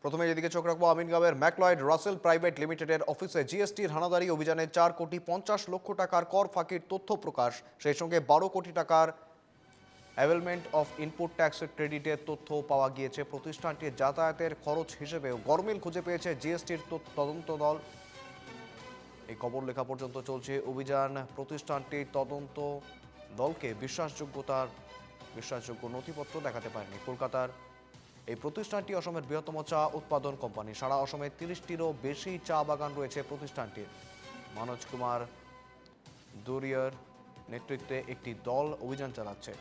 প্রথমে এদিকে চোখ রাখবো আমিনগাঁওয়ের ম্যাকলয়েড রাসেল প্রাইভেট লিমিটেডের অফিসে জিএসটির হানাদারি অভিযানে 4,50,00,000 টাকার কর ফাঁকির তথ্য প্রকাশ, সেই সঙ্গে 12 কোটি টাকার অ্যাভেলমেন্ট অফ ইনপুট ট্যাক্স ক্রেডিটের তথ্য পাওয়া গিয়েছে। প্রতিষ্ঠানটির যাতায়াতের খরচ হিসেবেও গরমিল খুঁজে পেয়েছে জিএসটির তদন্ত দল। এই খবর লেখা পর্যন্ত চলছে অভিযান। প্রতিষ্ঠানটির তদন্ত দলকে বিশ্বাসযোগ্য নথিপত্র দেখাতে পারেনি। কলকাতার এই প্রতিষ্ঠানটি অসমের বৃহত্তম চা উৎপাদন কোম্পানি। সারা অসমে 30টিরও বেশি চা বাগান রয়েছে প্রতিষ্ঠানটির। মনোজ কুমার দুরিয়ার নেতৃত্বে একটি দল অভিযান চালাচ্ছে।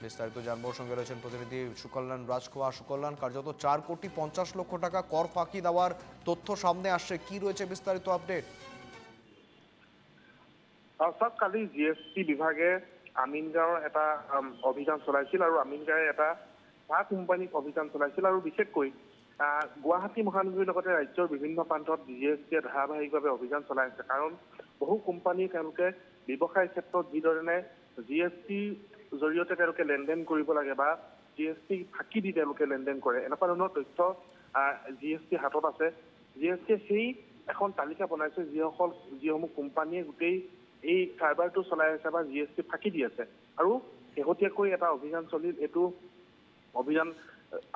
বিস্তারিত জানবার সঙ্গে রয়েছেন প্রতিনিধি সুকল্যাণ রাজখোয়া। সুকল্যাণ, কার্যত 4,50,00,000 টাকা কর ফাঁকি দেওয়ার তথ্য সামনে আসছে, কি রয়েছে বিস্তারিত আপডেট? কালি জিএসটি বিভাগে আমিনগাঁৱৰ এটা অভিযান চলাইছিল আৰু আমিনগাঁৱে এটা চাহ কোম্পানীক অভিযান চলাইছিল আৰু বিশেষকৈ গুৱাহাটী মহানগৰীৰ লগতে ৰাজ্যৰ বিভিন্ন প্ৰান্তত জিএছটিয়ে ধাৰাবাহিকভাৱে অভিযান চলাই আছে। কাৰণ বহু কোম্পানী তেওঁলোকে ব্যৱসায় ক্ষেত্ৰত যিধৰণে জিএছটিৰ জৰিয়তে তেওঁলোকে লেনদেন কৰিব লাগে বা জিএছটি ফাঁকি দি তেওঁলোকে লেনদেন কৰে, এনেকুৱা ধৰণৰ তথ্য জিএছটিৰ হাতত আছে। জিএছটিয়ে সেই এখন তালিকা বনাইছে যিসমূহ কোম্পানীয়ে গোটেই এই কাৰবাৰটো চলাই আছে বা জিএছটি ফাঁকি দি আছে। আৰু শেহতীয়াকৈ এটা অভিযান চলিল। এইটো অভিযান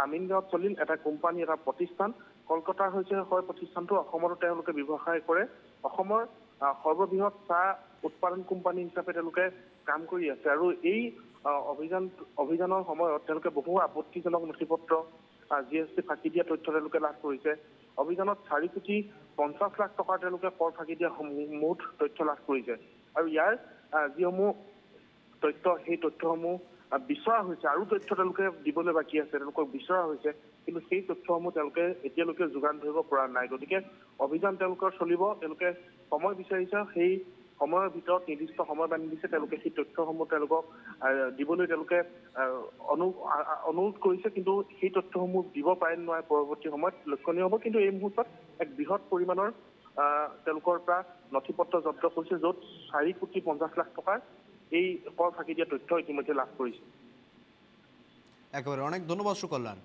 আমিনগাঁৱত চলিল। এটা কোম্পানী, এটা প্ৰতিষ্ঠান, কলকাতাৰ হৈছে প্ৰতিষ্ঠানটো, অসমতো তেওঁলোকে ব্যৱসায় কৰে। অসমৰ সৰ্ববৃহৎ চাহ উৎপাদন কোম্পানী হিচাপে তেওঁলোকে কাম কৰি আছে। আৰু এই অভিযানৰ সময়ত তেওঁলোকে বহু আপত্তিজনক নথিপত্ৰ, জিএছটি ফাঁকি দিয়া তথ্য তেওঁলোকে লাভ কৰিছে। অভিযানত 4,50,00,000 টকাৰ তেওঁলোকে কৰ ফাঁকি দিয়া মুঠ তথ্য লাভ কৰিছে। আৰু ইয়াৰ যিসমূহ তথ্য, সেই তথ্যসমূহ বিচৰা হৈছে। আৰু তথ্য তেওঁলোকে দিবলৈ বাকী আছে, তেওঁলোকক বিচৰা হৈছে, কিন্তু সেই তথ্যসমূহ তেওঁলোকে এতিয়ালৈকে যোগান ধৰিব পৰা নাই। গতিকে অভিযান তেওঁলোকৰ চলিব। তেওঁলোকে সময় বিচাৰিছে, সেই সময়ৰ ভিতৰত নিৰ্দিষ্ট সময় বান্ধি দিছে। তেওঁলোকে সেই তথ্যসমূহ তেওঁলোকক দিবলৈ তেওঁলোকে অনুৰোধ কৰিছে, কিন্তু সেই তথ্যসমূহ দিব পাৰে নোৱাৰে পৰৱৰ্তী সময়ত লক্ষণীয় হ'ব। কিন্তু এই মুহূৰ্তত এক বৃহৎ পৰিমাণৰ তেওঁলোকৰ পৰা নথিপত্ৰ জব্দ কৰিছে, য'ত 4,50,00,000 টকাৰ এই কৰ ফাঁকি দিয়া তথ্য ইতিমধ্যে লাভ কৰিছে। একেবাৰে অনেক ধন্যবাদ সুকল্যাণ।